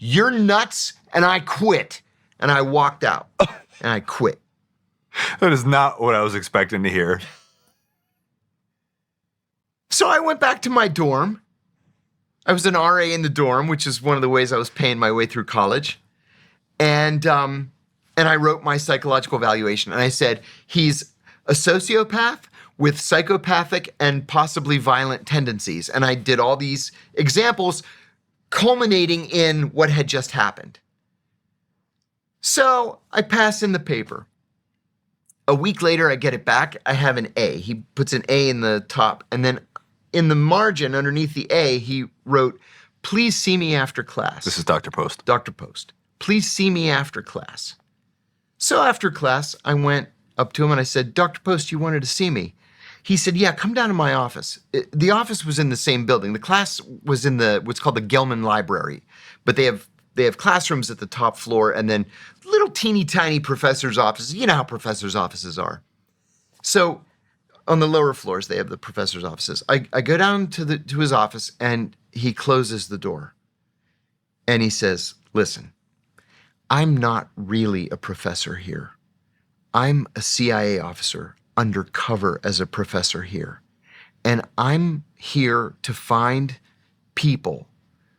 "You're nuts," and I quit. And I walked out, and I quit. That is not what I was expecting to hear. So I went back to my dorm. I was an RA in the dorm, which is one of the ways I was paying my way through college. And I wrote my psychological evaluation. And I said, he's a sociopath with psychopathic and possibly violent tendencies. And I did all these examples culminating in what had just happened. So I pass in the paper. A week later, I get it back. I have an A. He puts an A in the top. And then in the margin underneath the A, he wrote, "Please see me after class." This is Dr. Post. Dr. Post. "Please see me after class." So after class, I went up to him and I said, "Dr. Post, you wanted to see me?" He said, "Yeah, come down to my office." The office was in the same building. The class was in what's called the Gelman Library, but they have classrooms at the top floor and then little teeny tiny professor's offices. You know how professor's offices are. So on the lower floors, they have the professor's offices. I go down to his office and he closes the door and he says, "Listen, I'm not really a professor here. I'm a CIA officer undercover as a professor here. And I'm here to find people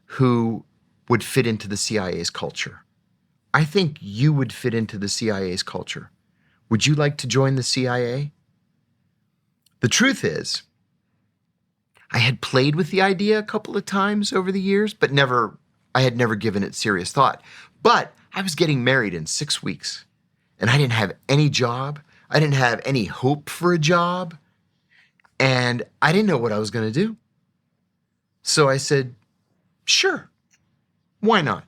who would fit into the CIA's culture. I think you would fit into the CIA's culture. Would you like to join the CIA?" The truth is, I had played with the idea a couple of times over the years, but I had never given it serious thought. But I was getting married in 6 weeks, and I didn't have any job. I didn't have any hope for a job, and I didn't know what I was going to do. So I said, "Sure, why not?"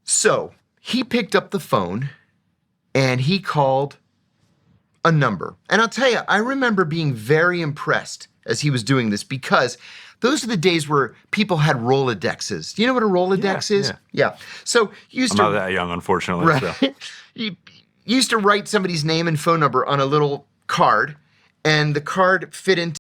So he picked up the phone, and he called a number. And I'll tell you, I remember being very impressed as he was doing this because those are the days where people had Rolodexes. Do you know what a Rolodex is? Yeah. So you used I'm not that young, unfortunately. right? So. You used to write somebody's name and phone number on a little card, and the card fit into